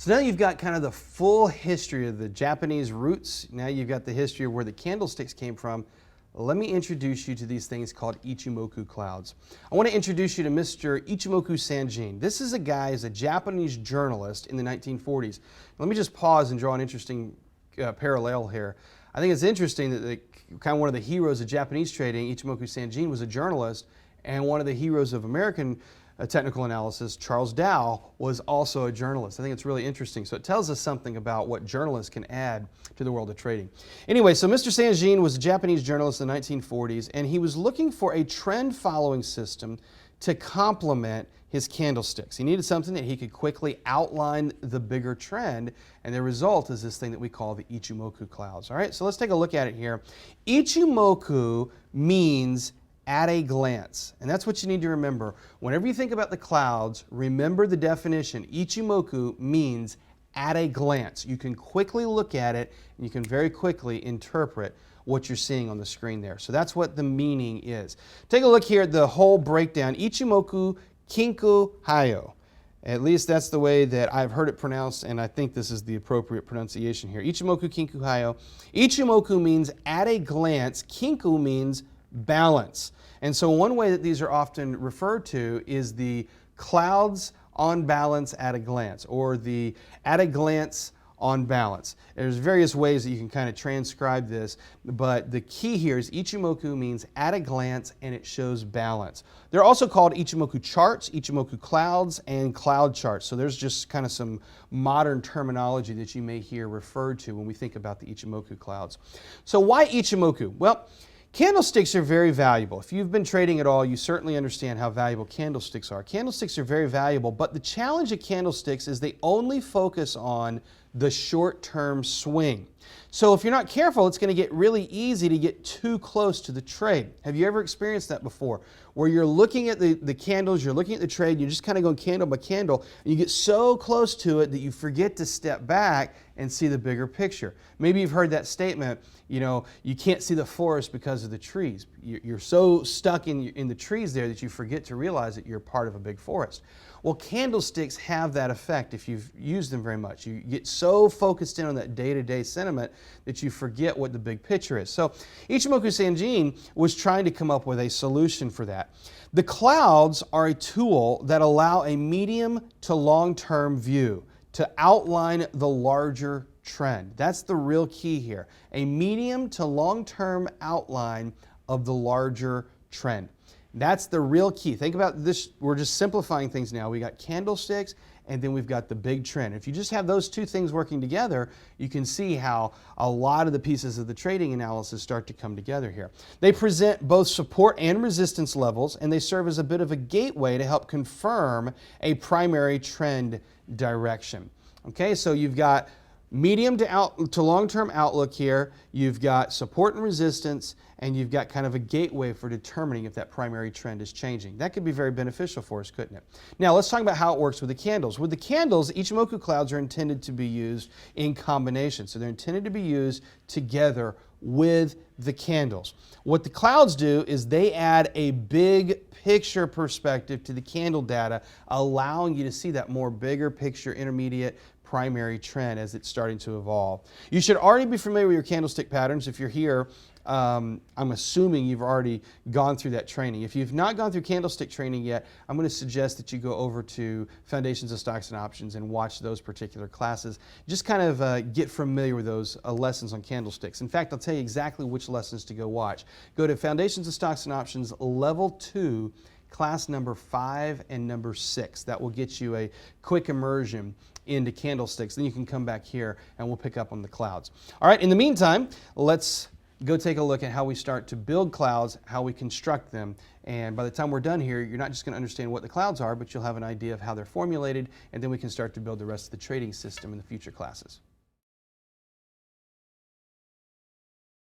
So now you've got kind of the full history of the Japanese roots. Now you've got the history of where the candlesticks came from. Let me introduce you to these things called ichimoku clouds. I want to introduce you to Mr. Ichimoku Sanjin. This is a guy, he's a Japanese journalist in the 1940s. Let me just pause and draw an interesting parallel here. I think it's interesting that kind of one of the heroes of Japanese trading, Ichimoku Sanjin, was a journalist, and one of the heroes of American technical analysis, Charles Dow, was also a journalist. I think it's really interesting. So it tells us something about what journalists can add to the world of trading. Anyway, so Mr. Sanjin was a Japanese journalist in the 1940s, and he was looking for a trend-following system to complement his candlesticks. He needed something that he could quickly outline the bigger trend, and the result is this thing that we call the ichimoku clouds. All right, so let's take a look at it here. Ichimoku means at a glance. And that's what you need to remember. Whenever you think about the clouds, remember the definition. Ichimoku means at a glance. You can quickly look at it, and you can very quickly interpret what you're seeing on the screen there. So that's what the meaning is. Take a look here at the whole breakdown. Ichimoku kinku hayo. At least that's the way that I've heard it pronounced, and I think this is the appropriate pronunciation here. Ichimoku kinku hayo. Ichimoku means at a glance. Kinku means balance. And so one way that these are often referred to is the clouds on balance at a glance, or the at a glance on balance. There's various ways that you can kind of transcribe this, but the key here is Ichimoku means at a glance, and it shows balance. They're also called Ichimoku charts, Ichimoku clouds, and cloud charts. So there's just kind of some modern terminology that you may hear referred to when we think about the Ichimoku clouds. So why Ichimoku? Well, candlesticks are very valuable. If you've been trading at all, you certainly understand how valuable candlesticks are. Candlesticks are very valuable, but the challenge of candlesticks is they only focus on the short-term swing. So if you're not careful, it's going to get really easy to get too close to the trade. Have you ever experienced that before? Where you're looking at the candles, you're looking at the trade, you're just kind of going candle by candle, and you get so close to it that you forget to step back and see the bigger picture. Maybe you've heard that statement, you know, you can't see the forest because of the trees. You're so stuck in the trees there that you forget to realize that you're part of a big forest. Well, candlesticks have that effect if you've used them very much. You get so focused in on that day-to-day sentiment that you forget what the big picture is. So Ichimoku Sanjin was trying to come up with a solution for that. The clouds are a tool that allow a medium to long-term view to outline the larger trend. That's the real key here. A medium to long-term outline of the larger trend. That's the real key. Think about this. We're just simplifying things now. We got candlesticks, and then we've got the big trend. If you just have those two things working together, you can see how a lot of the pieces of the trading analysis start to come together here. They present both support and resistance levels, and they serve as a bit of a gateway to help confirm a primary trend direction. Okay, so you've got medium to long-term outlook here, you've got support and resistance, and you've got kind of a gateway for determining if that primary trend is changing. That could be very beneficial for us, couldn't it? Now let's talk about how it works with the candles. With the candles, Ichimoku clouds are intended to be used in combination. So they're intended to be used together with the candles. What the clouds do is they add a big picture perspective to the candle data, allowing you to see that more bigger picture intermediate primary trend as it's starting to evolve. You should already be familiar with your candlestick patterns. If you're here, I'm assuming you've already gone through that training. If you've not gone through candlestick training yet, I'm going to suggest that you go over to Foundations of Stocks and Options and watch those particular classes. Just kind of get familiar with those lessons on candlesticks. In fact, I'll tell you exactly which lessons to go watch. Go to Foundations of Stocks and Options Level 2, class number 5 and number 6. That will get you a quick immersion into candlesticks. Then you can come back here and we'll pick up on the clouds. All right, in the meantime, let's go take a look at how we start to build clouds, how we construct them. And by the time we're done here, you're not just going to understand what the clouds are, but you'll have an idea of how they're formulated, and then we can start to build the rest of the trading system in the future classes.